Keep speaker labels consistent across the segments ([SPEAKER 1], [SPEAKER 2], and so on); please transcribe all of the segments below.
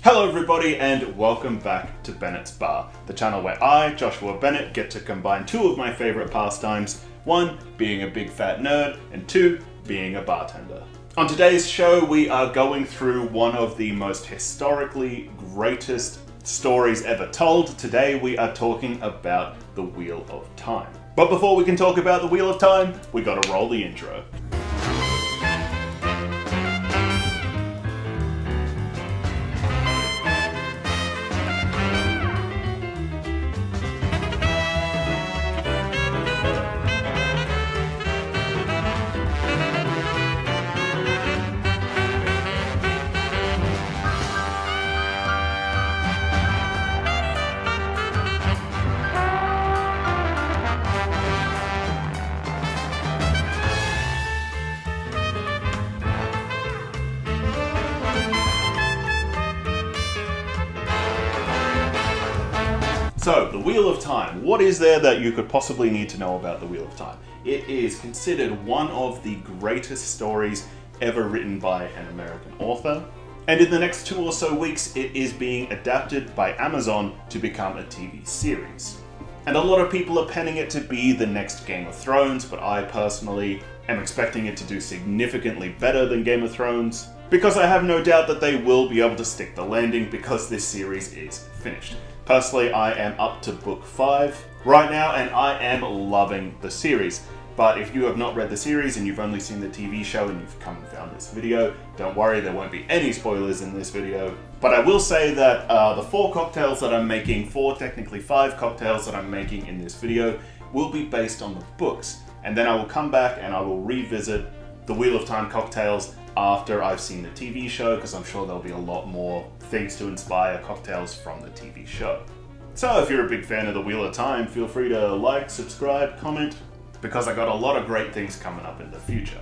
[SPEAKER 1] Hello everybody and welcome back to Bennett's Bar, the channel where I, Joshua Bennett, get to combine two of my favourite pastimes, one being a big fat nerd and two being a bartender. On today's show we are going through one of the most historically greatest stories ever told. Today we are talking about the Wheel of Time. But before we can talk about the Wheel of Time, we gotta roll the intro. So, the Wheel of Time. What is there that you could possibly need to know about the Wheel of Time? It is considered one of the greatest stories ever written by an American author. And in the next 2 or so weeks, it is being adapted by Amazon to become a TV series. And a lot of people are penning it to be the next Game of Thrones, but I personally am expecting it to do significantly better than Game of Thrones, because I have no doubt that they will be able to stick the landing because this series is finished. Personally, I am up to book 5 right now, and I am loving the series. But if you have not read the series and you've only seen the TV show and you've come and found this video, don't worry, there won't be any spoilers in this video. But I will say that the 4 cocktails that I'm making, 4 technically 5 cocktails that I'm making in this video, will be based on the books. And then I will come back and I will revisit the Wheel of Time cocktails after I've seen the TV show, because I'm sure there'll be a lot more things to inspire cocktails from the TV show. So if you're a big fan of the Wheel of Time, feel free to like, subscribe, comment, because I got a lot of great things coming up in the future.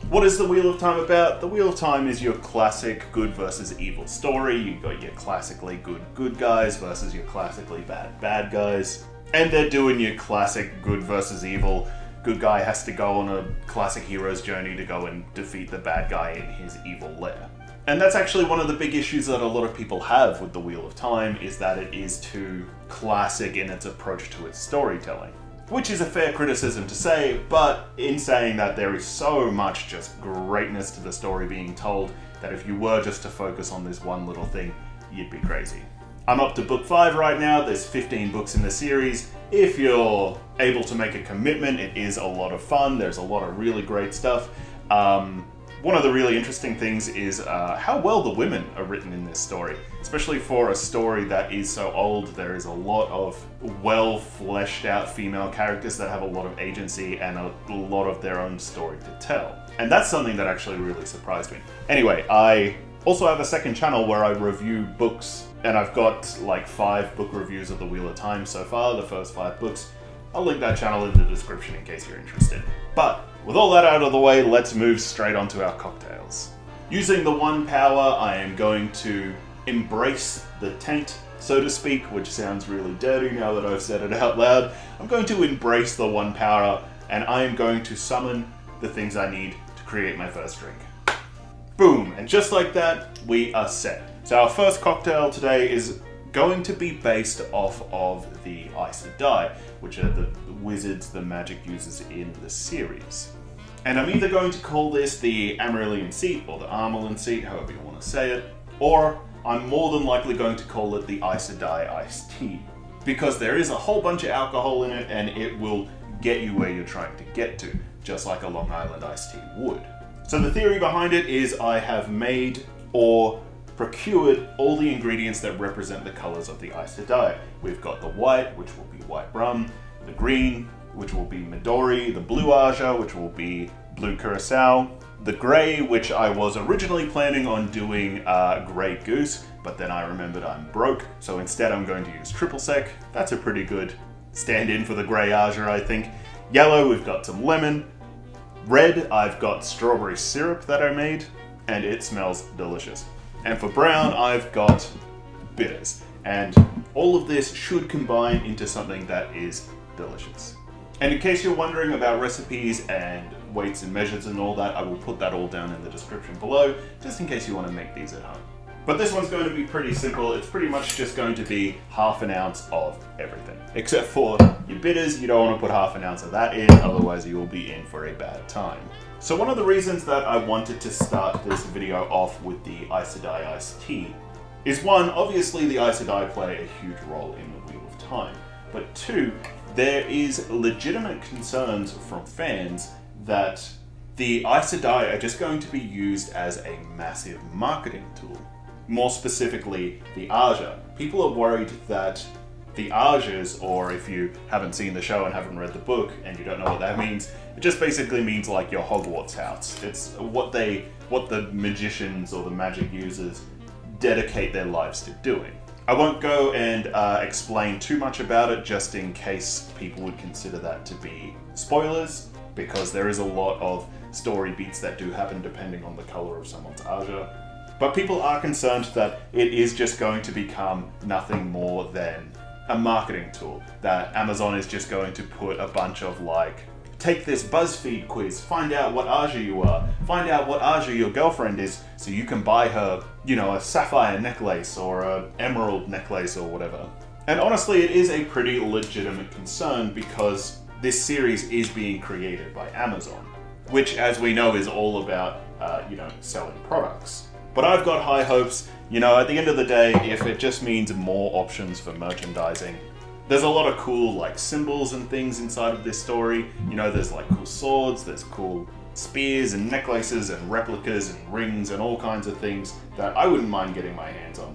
[SPEAKER 1] What is the Wheel of Time about? The Wheel of Time is your classic good versus evil story. You got your classically good guys versus your classically bad guys. And they're doing your classic good versus evil. Good guy has to go on a classic hero's journey to go and defeat the bad guy in his evil lair. And that's actually one of the big issues that a lot of people have with the Wheel of Time, is that it is too classic in its approach to its storytelling. Which is a fair criticism to say, but in saying that, there is so much just greatness to the story being told that if you were just to focus on this one little thing, you'd be crazy. I'm up to book 5 right now. There's 15 books in the series. If you're able to make a commitment, it is a lot of fun. There's a lot of really great stuff. One of the really interesting things is how well the women are written in this story. Especially for a story that is so old, there is a lot of well fleshed out female characters that have a lot of agency and a lot of their own story to tell. And that's something that actually really surprised me. Anyway, I also have a second channel where I review books, and I've got like 5 book reviews of the Wheel of Time so far, the first 5 books. I'll link that channel in the description in case you're interested. But with all that out of the way, let's move straight onto our cocktails. Using the 1 power, I am going to embrace the taint, so to speak, which sounds really dirty now that I've said it out loud. I'm going to embrace the 1 power, and I am going to summon the things I need to create my first drink. Boom, and just like that, we are set. So our first cocktail today is going to be based off of the Aes Sedai, which are the wizards the magic uses in the series. And I'm either going to call this the Amaryllian Seat or the Armelin Seat, however you want to say it, or I'm more than likely going to call it the Aes Sedai Iced Tea, because there is a whole bunch of alcohol in it and it will get you where you're trying to get to, just like a Long Island iced tea would. So the theory behind it is I have made or procured all the ingredients that represent the colors of the Aes Sedai. We've got the white, which will be white rum, the green, which will be Midori, the blue Aja, which will be blue Curacao, the grey, which I was originally planning on doing Grey Goose, but then I remembered I'm broke, so instead I'm going to use Triple Sec. That's a pretty good stand-in for the grey Aja, I think. Yellow, we've got some lemon. Red, I've got strawberry syrup that I made, and it smells delicious. And for brown, I've got bitters. And all of this should combine into something that is delicious. And in case you're wondering about recipes and weights and measures and all that, I will put that all down in the description below, just in case you want to make these at home. But this one's going to be pretty simple. It's pretty much just going to be half an ounce of everything. Except for your bitters, you don't want to put half an ounce of that in, otherwise you will be in for a bad time. So one of the reasons that I wanted to start this video off with the Aes Sedai iced tea is one, obviously the Aes Sedai play a huge role in the Wheel of Time. But two, there is legitimate concerns from fans that the Aes Sedai are just going to be used as a massive marketing tool. More specifically, the Ajah. People are worried that the Ajahs, or if you haven't seen the show and haven't read the book and you don't know what that means, it just basically means like your Hogwarts house. It's what the magicians or the magic users dedicate their lives to doing. I won't go and explain too much about it, just in case people would consider that to be spoilers, because there is a lot of story beats that do happen depending on the color of someone's Ajah. But people are concerned that it is just going to become nothing more than a marketing tool, that Amazon is just going to put a bunch of like, take this BuzzFeed quiz, find out what Ajah you are, find out what Ajah your girlfriend is, so you can buy her, you know, a sapphire necklace or a emerald necklace or whatever. And honestly, it is a pretty legitimate concern because this series is being created by Amazon, which, as we know, is all about, selling products. But I've got high hopes. You know, at the end of the day, if it just means more options for merchandising, there's a lot of cool like symbols and things inside of this story. You know, there's like cool swords, there's cool spears and necklaces and replicas and rings and all kinds of things that I wouldn't mind getting my hands on.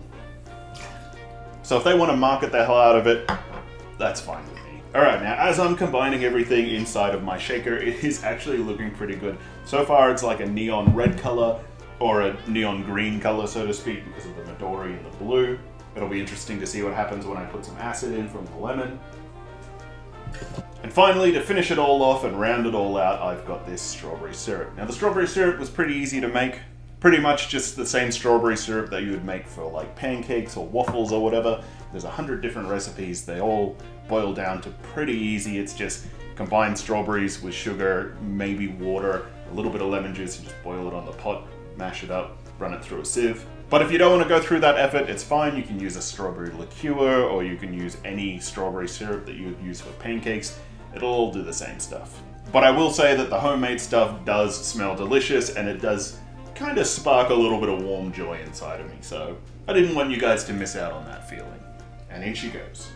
[SPEAKER 1] So if they want to market the hell out of it, that's fine with me. Alright, now as I'm combining everything inside of my shaker, it is actually looking pretty good. So far it's like a neon red color, or a neon green color, so to speak, because of the Midori and the blue. It'll be interesting to see what happens when I put some acid in from the lemon. And finally, to finish it all off and round it all out, I've got this strawberry syrup. Now the strawberry syrup was pretty easy to make. Pretty much just the same strawberry syrup that you would make for like pancakes or waffles or whatever. There's 100 different recipes. They all boil down to pretty easy. It's just combine strawberries with sugar, maybe water, a little bit of lemon juice, and just boil it on the pot. Mash it up, run it through a sieve. But if you don't want to go through that effort, it's fine. You can use a strawberry liqueur, or you can use any strawberry syrup that you would use for pancakes. It'll all do the same stuff. But I will say that the homemade stuff does smell delicious, and it does kind of spark a little bit of warm joy inside of me. So I didn't want you guys to miss out on that feeling. And in she goes.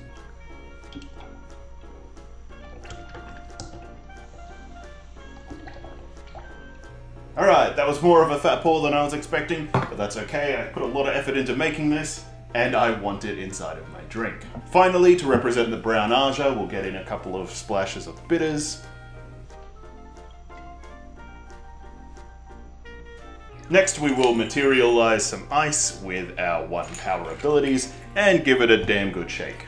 [SPEAKER 1] Alright, that was more of a fat pour than I was expecting, but that's okay. I put a lot of effort into making this, and I want it inside of my drink. Finally, to represent the brown Ajah, we'll get in a couple of splashes of bitters. Next, we will materialize some ice with our 1 power abilities, and give it a damn good shake.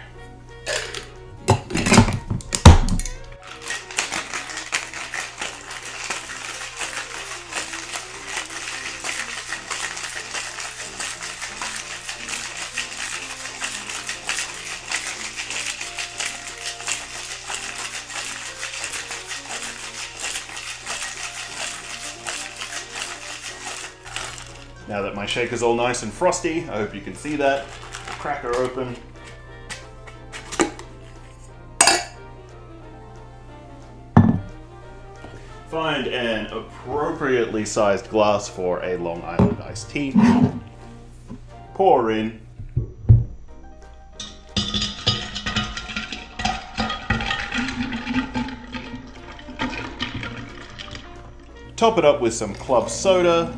[SPEAKER 1] Now that my shaker's all nice and frosty, I hope you can see that. Crack her open. Find an appropriately sized glass for a Long Island iced tea. Pour in. Top it up with some club soda.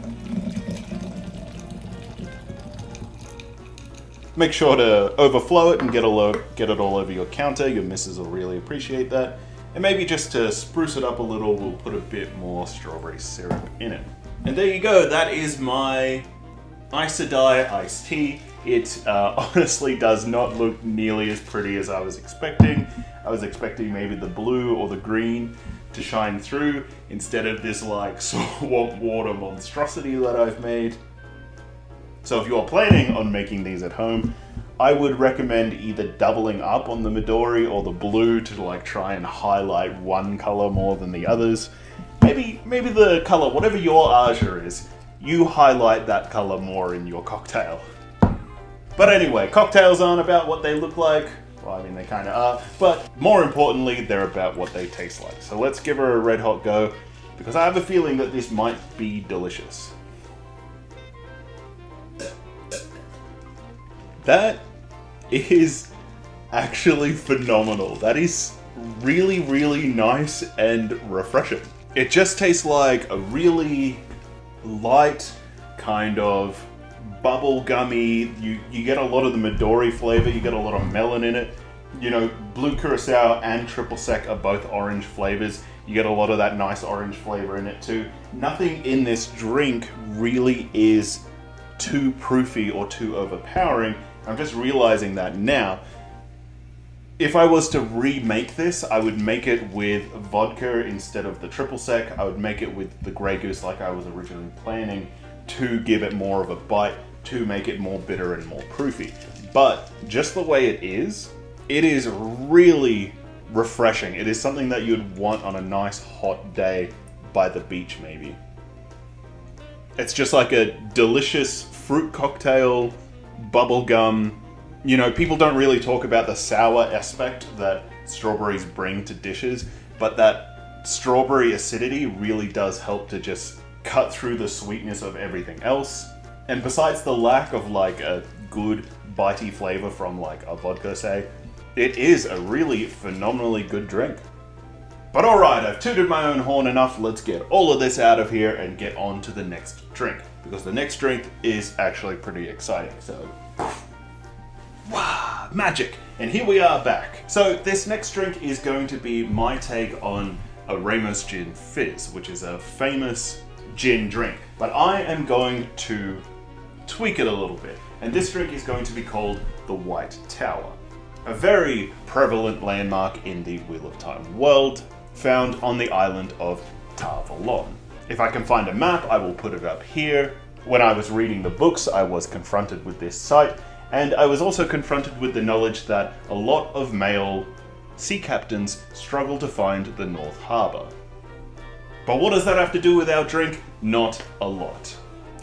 [SPEAKER 1] Make sure to overflow it and get it all over your counter. Your missus will really appreciate that. And maybe just to spruce it up a little, we'll put a bit more strawberry syrup in it. And there you go, that is my Aes Sedai iced tea. It honestly does not look nearly as pretty as I was expecting. I was expecting maybe the blue or the green to shine through instead of this like swamp water monstrosity that I've made. So if you're planning on making these at home, I would recommend either doubling up on the Midori or the blue to like try and highlight one color more than the others. Maybe the color, whatever your Ajah is, you highlight that color more in your cocktail. But anyway, cocktails aren't about what they look like. Well, I mean, they kind of are. But more importantly, they're about what they taste like. So let's give her a red hot go, because I have a feeling that this might be delicious. That is actually phenomenal. That is really, really nice and refreshing. It just tastes like a really light kind of bubblegummy. You get a lot of the Midori flavor, you get a lot of melon in it. You know, Blue Curacao and Triple Sec are both orange flavors. You get a lot of that nice orange flavor in it too. Nothing in this drink really is too proofy or too overpowering. I'm just realizing that now. If I was to remake this, I would make it with vodka instead of the Triple Sec. I would make it with the Grey Goose like I was originally planning, to give it more of a bite, to make it more bitter and more proofy. But just the way it is really refreshing. It is something that you'd want on a nice hot day by the beach maybe. It's just like a delicious fruit cocktail, bubblegum. You know, people don't really talk about the sour aspect that strawberries bring to dishes, but that strawberry acidity really does help to just cut through the sweetness of everything else. And besides the lack of like a good bitey flavor from like a vodka, say, it is a really phenomenally good drink. But alright, I've tooted my own horn enough. Let's get all of this out of here and get on to the next drink, because the next drink is actually pretty exciting. So, wow, magic! And here we are back. So this next drink is going to be my take on a Ramos Gin Fizz, which is a famous gin drink. But I am going to tweak it a little bit. And this drink is going to be called the White Tower. A very prevalent landmark in the Wheel of Time world, found on the island of Tar Valon. If I can find a map, I will put it up here. When I was reading the books, I was confronted with this site, and I was also confronted with the knowledge that a lot of male sea captains struggle to find the North Harbour. But what does that have to do with our drink? Not a lot.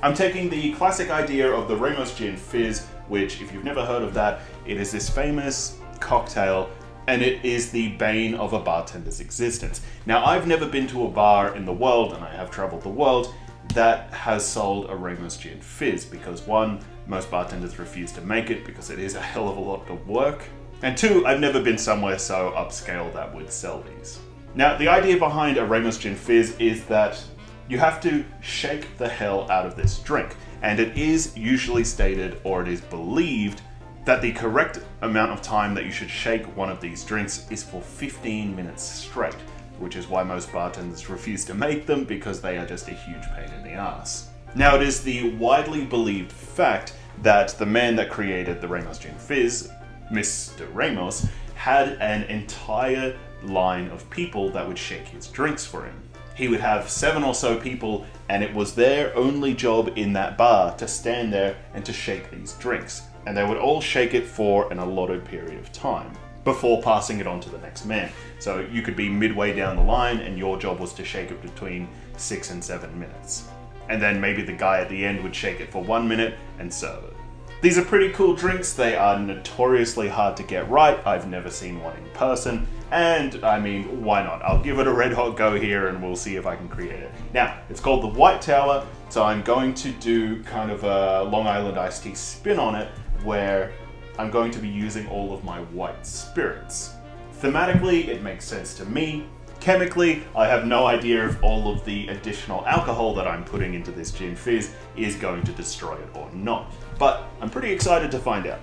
[SPEAKER 1] I'm taking the classic idea of the Ramos Gin Fizz, which, if you've never heard of that, it is this famous cocktail, and it is the bane of a bartender's existence. Now, I've never been to a bar in the world, and I have traveled the world, that has sold a Ramos Gin Fizz, because one, most bartenders refuse to make it because it is a hell of a lot of work, and two, I've never been somewhere so upscale that would sell these. Now, the idea behind a Ramos Gin Fizz is that you have to shake the hell out of this drink, and it is usually stated, or it is believed, that the correct amount of time that you should shake one of these drinks is for 15 minutes straight, which is why most bartenders refuse to make them, because they are just a huge pain in the ass. Now, it is the widely believed fact that the man that created the Ramos Gin Fizz, Mr. Ramos, had an entire line of people that would shake his drinks for him. He would have 7 or so people, and it was their only job in that bar to stand there and to shake these drinks. And they would all shake it for an allotted period of time before passing it on to the next man. So you could be midway down the line and your job was to shake it between 6 and 7 minutes. And then maybe the guy at the end would shake it for 1 minute and serve it. These are pretty cool drinks. They are notoriously hard to get right. I've never seen one in person. And I mean, why not? I'll give it a red hot go here and we'll see if I can create it. Now, it's called the White Tower. So I'm going to do kind of a Long Island iced tea spin on it, where I'm going to be using all of my white spirits. Thematically, it makes sense to me. Chemically, I have no idea if all of the additional alcohol that I'm putting into this gin fizz is going to destroy it or not. But I'm pretty excited to find out.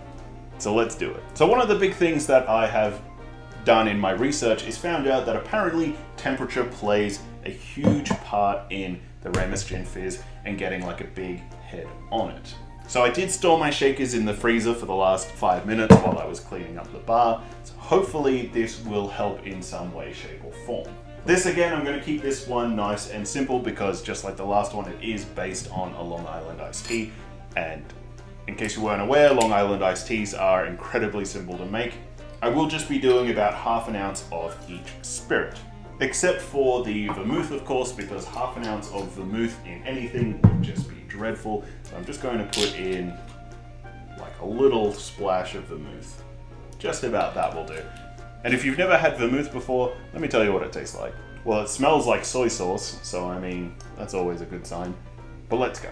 [SPEAKER 1] So let's do it. So one of the big things that I have done in my research is found out that apparently temperature plays a huge part in the Ramos Gin Fizz and getting like a big head on it. So I did store my shakers in the freezer for the last 5 minutes while I was cleaning up the bar, so hopefully this will help in some way, shape or form. This again, I'm going to keep this one nice and simple because just like the last one, it is based on a Long Island iced tea, and in case you weren't aware, Long Island iced teas are incredibly simple to make. I will just be doing about ½ an ounce of each spirit. Except for the vermouth, of course, because ½ an ounce of vermouth in anything would just be dreadful. So I'm just going to put in like a little splash of vermouth. Just about that will do. And if you've never had vermouth before, let me tell you what it tastes like. Well, it smells like soy sauce, so I mean, that's always a good sign. But let's go.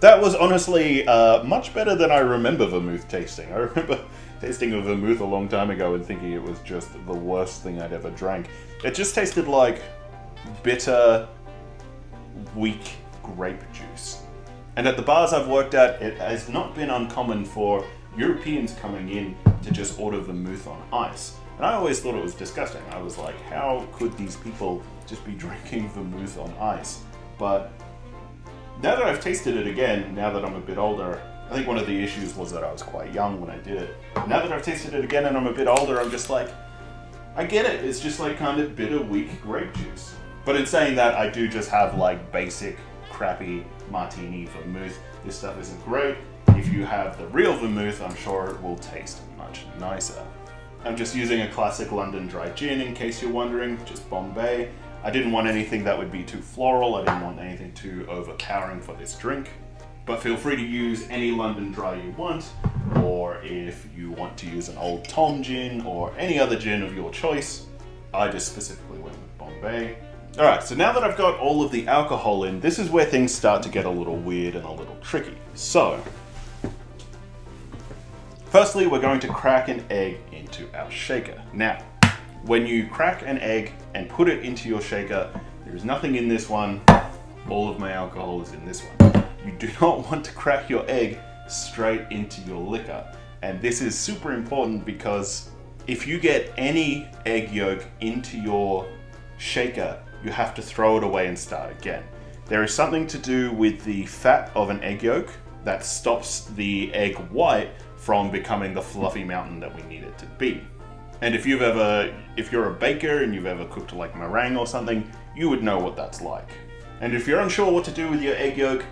[SPEAKER 1] That was honestly much better than I remember vermouth tasting. I remember tasting a vermouth a long time ago and thinking it was just the worst thing I'd ever drank. It just tasted like bitter, weak grape juice. And at the bars I've worked at, it has not been uncommon for Europeans coming in to just order vermouth on ice. And I always thought it was disgusting. I was like, how could these people just be drinking vermouth on ice? But now that I've tasted it again, now that I'm a bit older, I think one of the issues was that I was quite young when I did it. Now that I've tasted it again and I'm a bit older, I'm just like, I get it. It's just like kind of bitter, weak grape juice. But in saying that, I do just have like basic, crappy martini vermouth. This stuff isn't great. If you have the real vermouth, I'm sure it will taste much nicer. I'm just using a classic London dry gin in case you're wondering, just Bombay. I didn't want anything that would be too floral, I didn't want anything too overpowering for this drink. But feel free to use any London dry you want, or if you want to use an Old Tom gin or any other gin of your choice. I just specifically went with Bombay. Alright, so now that I've got all of the alcohol in, this is where things start to get a little weird and a little tricky. So, firstly, we're going to crack an egg into our shaker. Now, when you crack an egg and put it into your shaker, there is nothing in this one. All of my alcohol is in this one. You do not want to crack your egg straight into your liquor. And this is super important because if you get any egg yolk into your shaker, you have to throw it away and start again. There is something to do with the fat of an egg yolk that stops the egg white from becoming the fluffy mountain that we need it to be. And if you're a baker and you've ever cooked like meringue or something, you would know what that's like. And if you're unsure what to do with your egg yolk,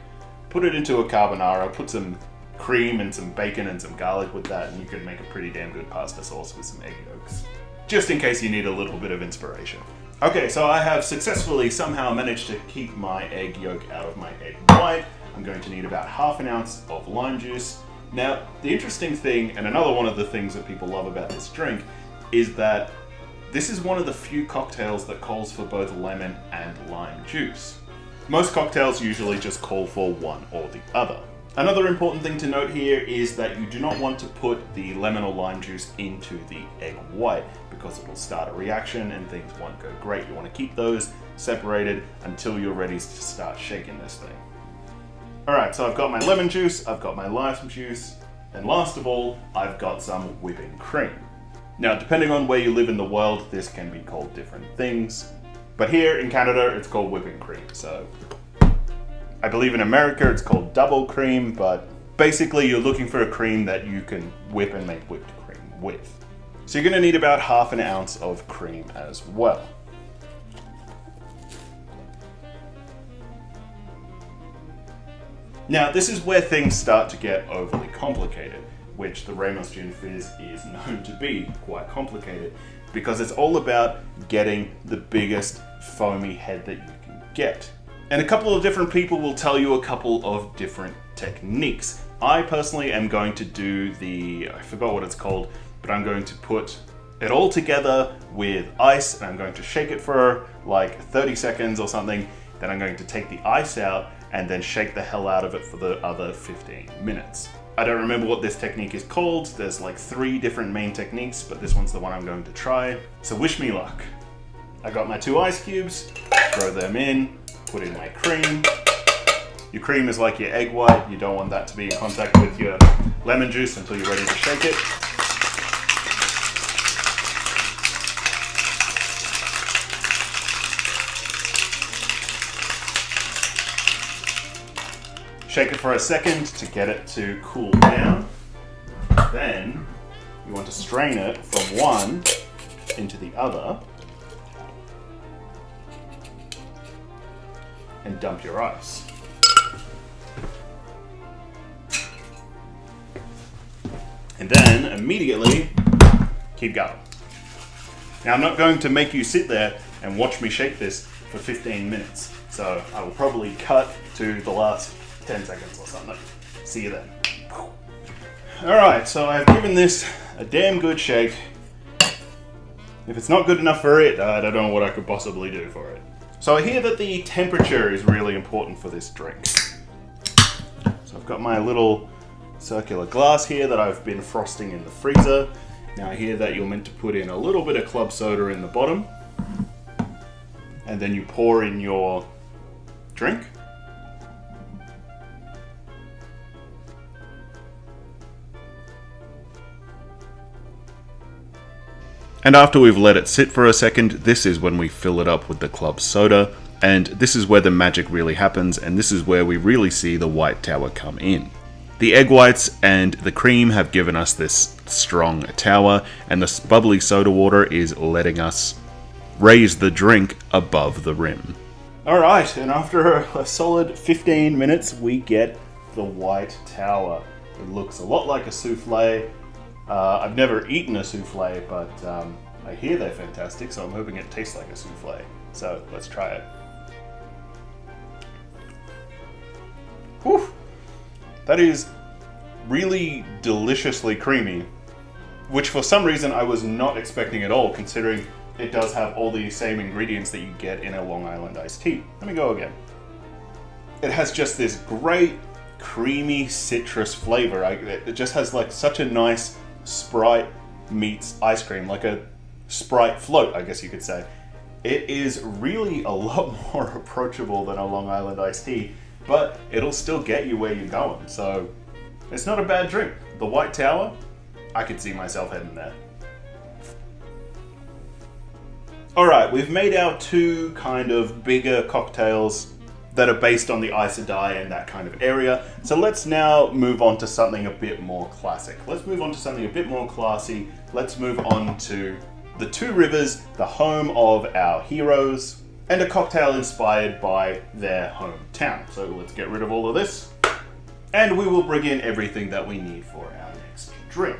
[SPEAKER 1] put it into a carbonara, put some cream and some bacon and some garlic with that, and you can make a pretty damn good pasta sauce with some egg yolks. Just in case you need a little bit of inspiration. Okay, so I have successfully somehow managed to keep my egg yolk out of my egg white. I'm going to need about half an ounce of lime juice. Now, the interesting thing, and another one of the things that people love about this drink, is that this is one of the few cocktails that calls for both lemon and lime juice. Most cocktails usually just call for one or the other. Another important thing to note here is that you do not want to put the lemon or lime juice into the egg white because it will start a reaction and things won't go great. You want to keep those separated until you're ready to start shaking this thing. Alright, so I've got my lemon juice, I've got my lime juice, and last of all, I've got some whipping cream. Now, depending on where you live in the world, this can be called different things. But here in Canada, it's called whipping cream. So I believe in America, it's called double cream, but basically you're looking for a cream that you can whip and make whipped cream with. So you're gonna need about half an ounce of cream as well. Now, this is where things start to get overly complicated, which the Ramos Gin Fizz is known to be quite complicated, because it's all about getting the biggest foamy head that you can get. And a couple of different people will tell you a couple of different techniques. I personally am going to do I forgot what it's called, but I'm going to put it all together with ice, and I'm going to shake it for like 30 seconds or something. Then I'm going to take the ice out and then shake the hell out of it for the other 15 minutes. I don't remember what this technique is called. There's like 3 different main techniques, but this one's the one I'm going to try. So wish me luck. I got my 2 ice cubes, throw them in, put in my cream. Your cream is like your egg white. You don't want that to be in contact with your lemon juice until you're ready to shake it. Shake it for a second to get it to cool down. Then you want to strain it from one into the other and dump your ice. And then immediately keep going. Now I'm not going to make you sit there and watch me shake this for 15 minutes. So I will probably cut to the last 10 seconds or something. See you then. Alright, so I've given this a damn good shake. If it's not good enough for it, I don't know what I could possibly do for it. So I hear that the temperature is really important for this drink. So I've got my little circular glass here that I've been frosting in the freezer. Now I hear that you're meant to put in a little bit of club soda in the bottom. And then you pour in your drink. And after we've let it sit for a second, this is when we fill it up with the club soda, and this is where the magic really happens, and this is where we really see the White Tower come in. The egg whites and the cream have given us this strong tower, and the bubbly soda water is letting us raise the drink above the rim. Alright, and after a solid 15 minutes, we get the White Tower. It looks a lot like a souffle. I've never eaten a souffle, but I hear they're fantastic, so I'm hoping it tastes like a souffle. So let's try it. Whew! That is really deliciously creamy, which for some reason I was not expecting at all, considering it does have all the same ingredients that you get in a Long Island iced tea. Let me go again. It has just this great, creamy citrus flavor. It just has like such a nice Sprite meets ice cream, like a Sprite float, I guess you could say. It is really a lot more approachable than a Long Island iced tea, but it'll still get you where you're going, so it's not a bad drink. The White Tower, I could see myself heading there. Alright, we've made our two kind of bigger cocktails that are based on the Aes Sedai and that kind of area. So let's now move on to something a bit more classic. Let's move on to something a bit more classy. Let's move on to the Two Rivers, the home of our heroes, and a cocktail inspired by their hometown. So let's get rid of all of this, and we will bring in everything that we need for our next drink.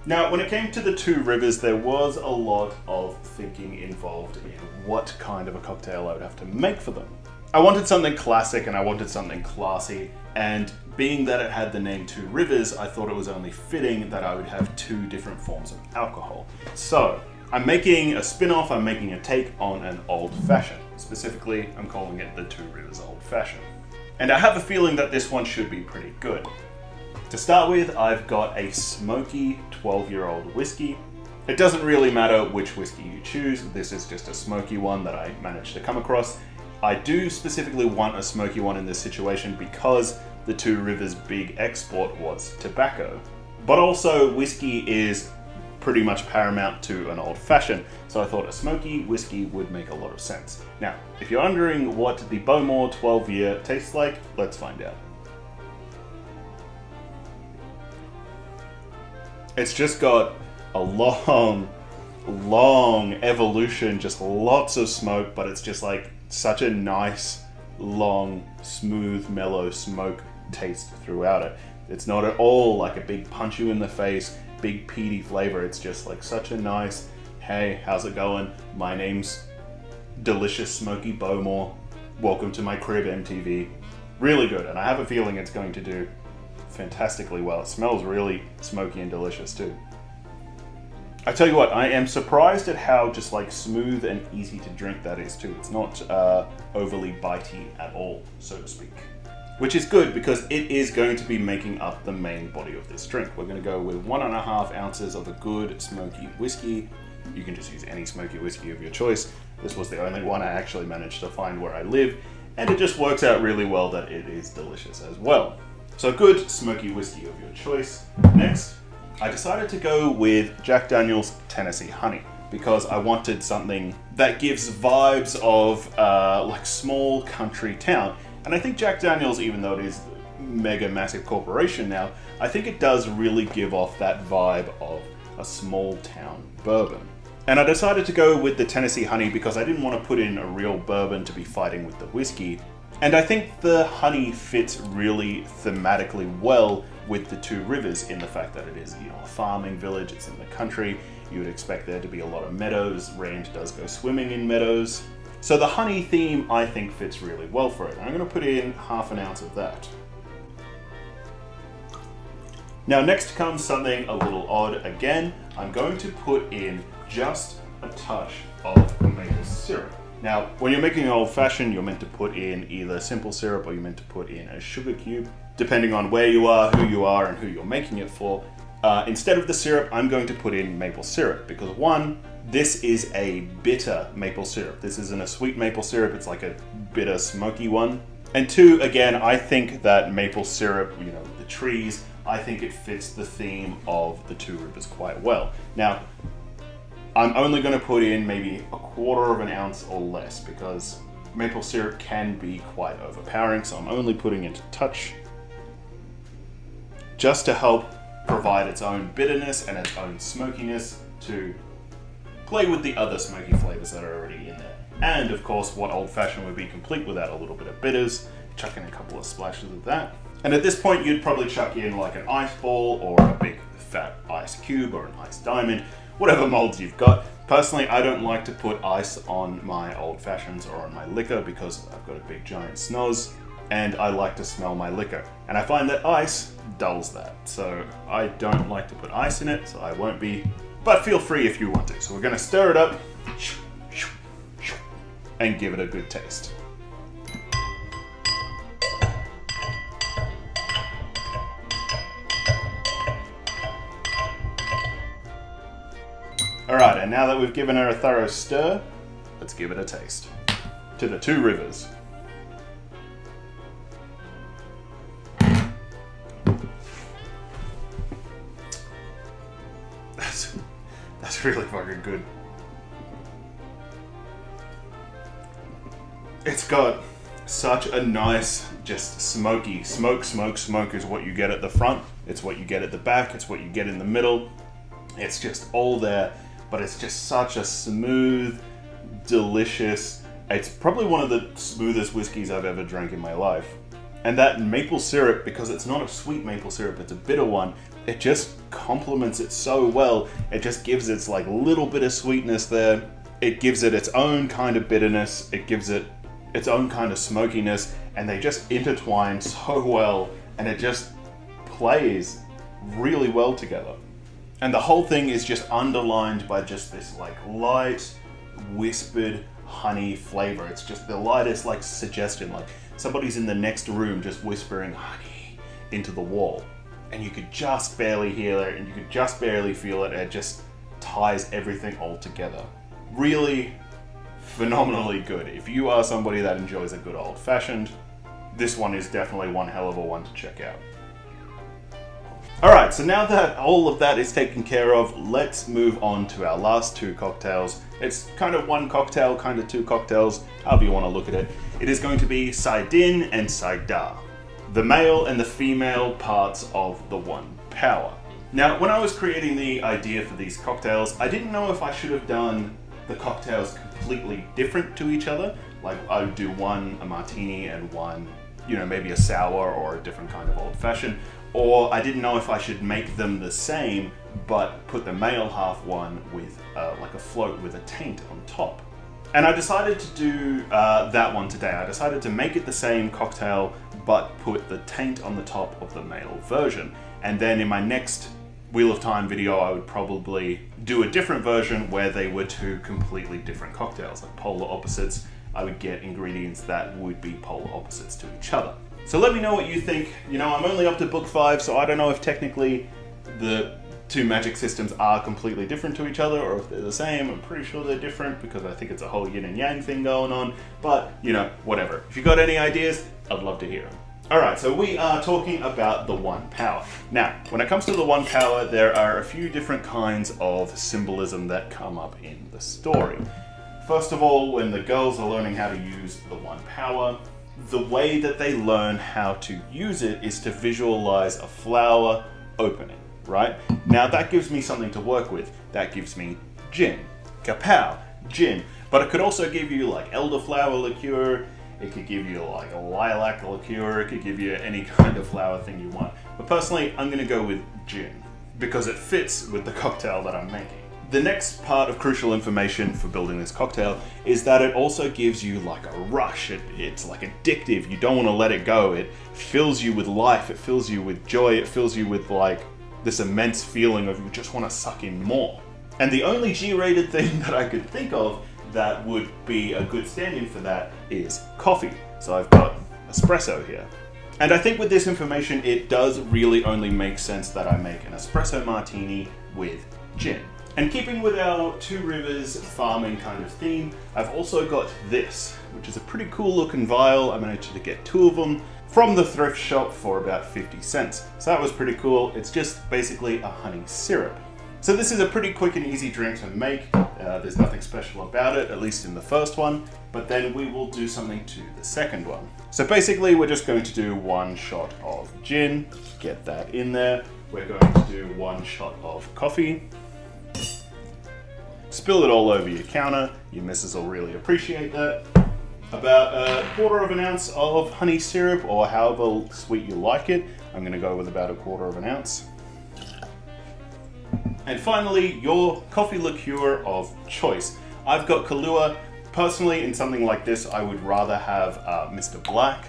[SPEAKER 1] Now, when it came to the Two Rivers, there was a lot of thinking involved in what kind of a cocktail I would have to make for them. I wanted something classic and I wanted something classy, and being that it had the name Two Rivers, I thought it was only fitting that I would have two different forms of alcohol. So, I'm making a spin-off, I'm making a take on an Old Fashioned. Specifically, I'm calling it the Two Rivers Old Fashioned. And I have a feeling that this one should be pretty good. To start with, I've got a smoky 12-year-old whiskey. It doesn't really matter which whiskey you choose, this is just a smoky one that I managed to come across. I do specifically want a smoky one in this situation because the Two Rivers' big export was tobacco. But also, whiskey is pretty much paramount to an Old Fashioned, so I thought a smoky whiskey would make a lot of sense. Now, if you're wondering what the Bowmore 12-year tastes like, let's find out. It's just got a long evolution, just lots of smoke, but it's just like such a nice, long, smooth, mellow smoke taste throughout it. It's not at all like a big punch you in the face, big peaty flavor. It's just like such a nice, hey, how's it going? My name's Delicious Smoky Bowmore. Welcome to my crib, MTV. Really good, and I have a feeling it's going to do fantastically well. It smells really smoky and delicious too. I tell you what, I am surprised at how just like smooth and easy to drink that is too. It's not overly bitey at all, so to speak. Which is good because it is going to be making up the main body of this drink. We're going to go with 1.5 ounces of a good smoky whiskey. You can just use any smoky whiskey of your choice. This was the only one I actually managed to find where I live, and it just works out really well that it is delicious as well. So good smoky whiskey of your choice. Next, I decided to go with Jack Daniel's Tennessee Honey because I wanted something that gives vibes of like small country town. And I think Jack Daniel's, even though it is a mega massive corporation now, I think it does really give off that vibe of a small town bourbon. And I decided to go with the Tennessee Honey because I didn't want to put in a real bourbon to be fighting with the whiskey. And I think the honey fits really thematically well with the Two Rivers in the fact that it is, a farming village, it's in the country. You would expect there to be a lot of meadows. Rand does go swimming in meadows. So the honey theme, I think, fits really well for it. I'm going to put in 1/2 ounce of that. Now next comes something a little odd again. I'm going to put in just a touch of maple syrup. Now, when you're making an old fashioned, you're meant to put in either simple syrup or you're meant to put in a sugar cube, depending on where you are, and who you're making it for. Instead of the syrup, I'm going to put in maple syrup because one, this is a bitter maple syrup. This isn't a sweet maple syrup, it's like a bitter, smoky one. And two, again, I think that maple syrup, the trees, I think it fits the theme of the Two Rivers quite well. Now, I'm only going to put in maybe a quarter of an ounce or less because maple syrup can be quite overpowering, so I'm only putting in a touch just to help provide its own bitterness and its own smokiness to play with the other smoky flavors that are already in there. And of course, what old fashioned would be complete without a little bit of bitters? Chuck in a couple of splashes of that. And at this point, you'd probably chuck in like an ice ball or a big fat ice cube or an ice diamond, whatever molds you've got. Personally, I don't like to put ice on my old fashions or on my liquor because I've got a big giant snoz and I like to smell my liquor. And I find that ice dulls that. So I don't like to put ice in it, so I won't be. But feel free if you want to. So we're going to stir it up and give it a good taste. Alright, and now that we've given her a thorough stir, let's give it a taste. To the Two Rivers. That's really fucking good. It's got such a nice, just smoky, smoke is what you get at the front. It's what you get at the back. It's what you get in the middle. It's just all there, but it's just such a smooth, delicious, it's probably one of the smoothest whiskeys I've ever drank in my life. And that maple syrup, because it's not a sweet maple syrup, it's a bitter one, it just complements it so well. It just gives its like little bit of sweetness there. It gives it its own kind of bitterness. It gives it its own kind of smokiness, and they just intertwine so well, and it just plays really well together. And the whole thing is just underlined by just this like light, whispered honey flavor. It's just the lightest like suggestion, like somebody's in the next room just whispering honey into the wall. And you could just barely hear it, and you could just barely feel it. It just ties everything all together. Really phenomenally good. If you are somebody that enjoys a good old fashioned, this one is definitely one hell of a one to check out. Alright, so now that all of that is taken care of, let's move on to our last two cocktails. It's kind of one cocktail, kind of two cocktails, however you want to look at it. It is going to be Saidin and Saidar, the male and the female parts of the one power. Now, when I was creating the idea for these cocktails, I didn't know if I should have done the cocktails completely different to each other. Like, I would do one a martini and one, maybe a sour or a different kind of old fashioned. Or I didn't know if I should make them the same, but put the male half one with like a float with a taint on top. And I decided to do that one today. I decided to make it the same cocktail, but put the taint on the top of the male version. And then in my next Wheel of Time video, I would probably do a different version where they were two completely different cocktails, like polar opposites. I would get ingredients that would be polar opposites to each other. So let me know what you think. I'm only up to book 5, so I don't know if technically the two magic systems are completely different to each other or if they're the same. I'm pretty sure they're different because I think it's a whole yin and yang thing going on. But, whatever. If you got any ideas, I'd love to hear them. Alright, so we are talking about the one power. Now, when it comes to the one power, there are a few different kinds of symbolism that come up in the story. First of all, when the girls are learning how to use the one power, the way that they learn how to use it is to visualize a flower opening, right? Now that gives me something to work with. That gives me gin, kapow, gin. But it could also give you like elderflower liqueur, it could give you like a lilac liqueur, it could give you any kind of flower thing you want. But personally, I'm gonna go with gin because it fits with the cocktail that I'm making. The next part of crucial information for building this cocktail is that it also gives you like a rush. It's like addictive. You don't want to let it go. It fills you with life. It fills you with joy. It fills you with like this immense feeling of you just want to suck in more. And the only G-rated thing that I could think of that would be a good stand-in for that is coffee. So I've got espresso here. And I think with this information, it does really only make sense that I make an espresso martini with gin. And keeping with our Two Rivers farming kind of theme, I've also got this, which is a pretty cool looking vial. I managed to get 2 of them from the thrift shop for about 50 cents. So that was pretty cool. It's just basically a honey syrup. So this is a pretty quick and easy drink to make. There's nothing special about it, at least in the first one, but then we will do something to the second one. So basically we're just going to do 1 shot of gin, get that in there. We're going to do 1 shot of coffee. Spill it all over your counter. Your missus will really appreciate that. About a 1/4 ounce of honey syrup, or however sweet you like it. I'm gonna go with about a 1/4 ounce. And finally, your coffee liqueur of choice. I've got Kahlua. Personally, in something like this, I would rather have Mr. Black.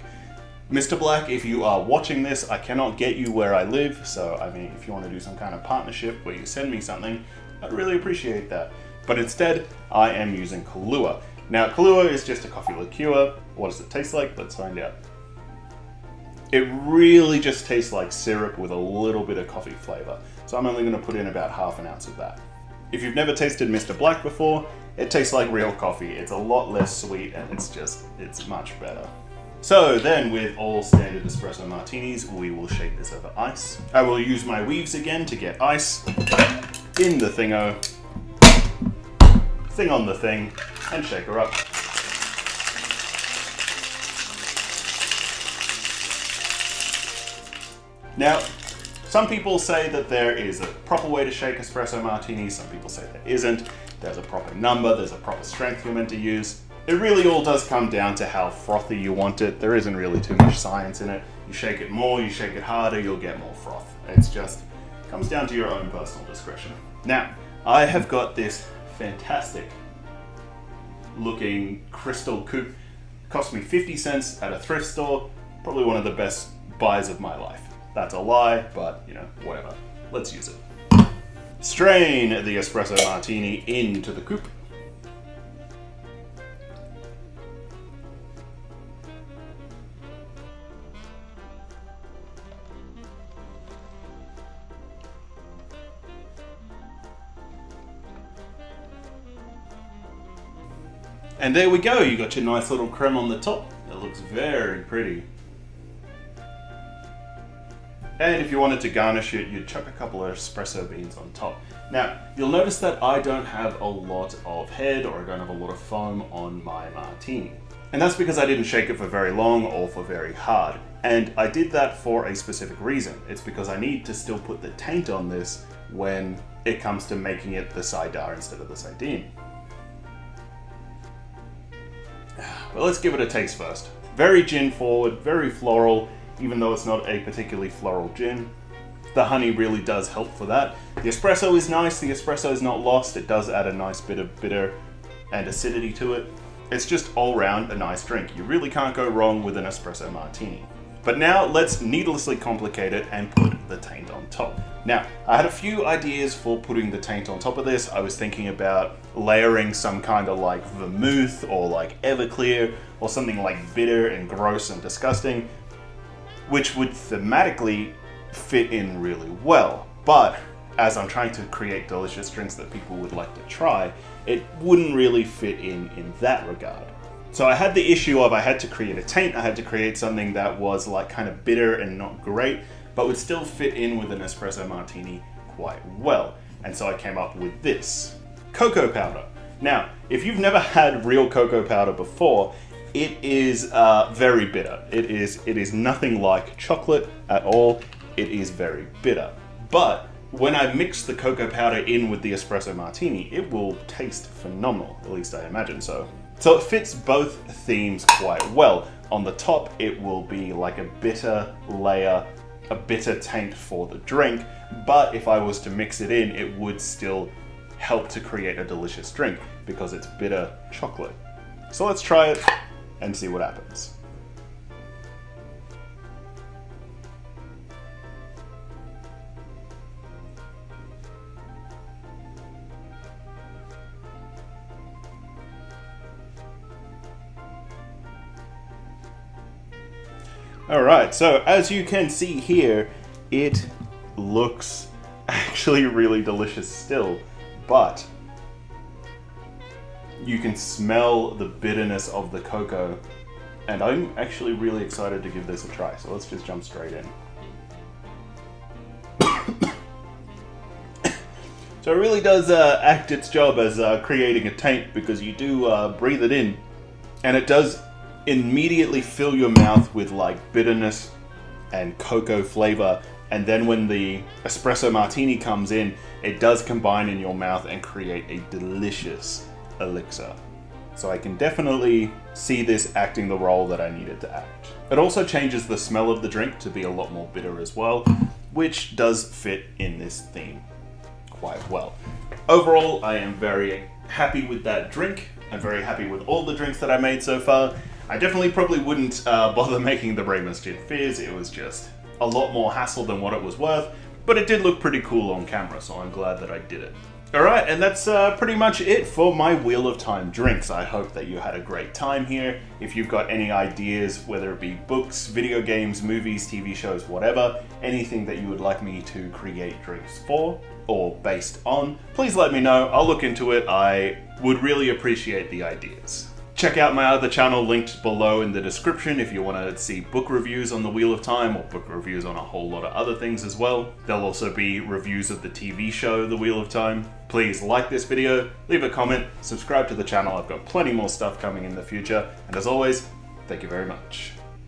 [SPEAKER 1] Mr. Black, if you are watching this, I cannot get you where I live, so I mean, if you want to do some kind of partnership where you send me something, I'd really appreciate that. But instead, I am using Kahlua. Now, Kahlua is just a coffee liqueur. What does it taste like? Let's find out. It really just tastes like syrup with a little bit of coffee flavor. So I'm only going to put in about 1/2 ounce of that. If you've never tasted Mr. Black before, it tastes like real coffee. It's a lot less sweet and it's much better. So then with all standard espresso martinis, we will shake this over ice. I will use my weaves again to get ice in the thingo, thing on the thing, and shake her up. Now, some people say that there is a proper way to shake espresso martinis, some people say there isn't. There's a proper number, there's a proper strength you're meant to use. It really all does come down to how frothy you want it. There isn't really too much science in it. You shake it more, you shake it harder, you'll get more froth. It's just, comes down to your own personal discretion. Now, I have got this fantastic looking crystal coupe. Cost me 50 cents at a thrift store. Probably one of the best buys of my life. That's a lie, but you know, whatever. Let's use it. Strain the espresso martini into the coupe. And there we go, you got your nice little creme on the top. It looks very pretty. And if you wanted to garnish it, you'd chuck a couple of espresso beans on top. Now, you'll notice that I don't have a lot of head, or I don't have a lot of foam on my martini. And that's because I didn't shake it for very long or for very hard. And I did that for a specific reason. It's because I need to still put the taint on this when it comes to making it the Saidar instead of the Sardine. But let's give it a taste first. Very gin forward, very floral, even though it's not a particularly floral gin. The honey really does help for that. The espresso is nice, the espresso is not lost. It does add a nice bit of bitter and acidity to it. It's just all round a nice drink. You really can't go wrong with an espresso martini. But now let's needlessly complicate it and put the taint on top. Now, I had a few ideas for putting the taint on top of this. I was thinking about layering some kind of like vermouth or like Everclear or something like bitter and gross and disgusting, which would thematically fit in really well. But as I'm trying to create delicious drinks that people would like to try, it wouldn't really fit in that regard. So I had the issue of I had to create a taint, I had to create something that was like kind of bitter and not great, but would still fit in with an espresso martini quite well. And so I came up with this. Cocoa powder. Now, if you've never had real cocoa powder before, it is very bitter. It is nothing like chocolate at all. It is very bitter. But when I mix the cocoa powder in with the espresso martini, it will taste phenomenal. At least I imagine so. So it fits both themes quite well. On the top, it will be like a bitter layer, a bitter taint for the drink. But if I was to mix it in, it would still help to create a delicious drink because it's bitter chocolate. So let's try it and see what happens. Alright, so as you can see here, it looks actually really delicious still, but you can smell the bitterness of the cocoa, and I'm actually really excited to give this a try, so let's just jump straight in. So it really does act its job as creating a taint, because you do breathe it in, and it does immediately fill your mouth with like bitterness and cocoa flavor, and then when the espresso martini comes in, it does combine in your mouth and create a delicious elixir. So I can definitely see this acting the role that I needed to act. It also changes the smell of the drink to be a lot more bitter as well, which does fit in this theme quite well. Overall, I am very happy with that drink. I'm very happy with all the drinks that I made so far. I definitely probably wouldn't bother making the Brema's Gin Fizz. It was just a lot more hassle than what it was worth, but it did look pretty cool on camera, so I'm glad that I did it. Alright, and that's pretty much it for my Wheel of Time drinks. I hope that you had a great time here. If you've got any ideas, whether it be books, video games, movies, TV shows, whatever, anything that you would like me to create drinks for or based on, please let me know. I'll look into it. I would really appreciate the ideas. Check out my other channel linked below in the description if you want to see book reviews on the Wheel of Time, or book reviews on a whole lot of other things as well. There'll also be reviews of the TV show The Wheel of Time. Please like this video, leave a comment, subscribe to the channel. I've got plenty more stuff coming in the future, and as always, thank you very much.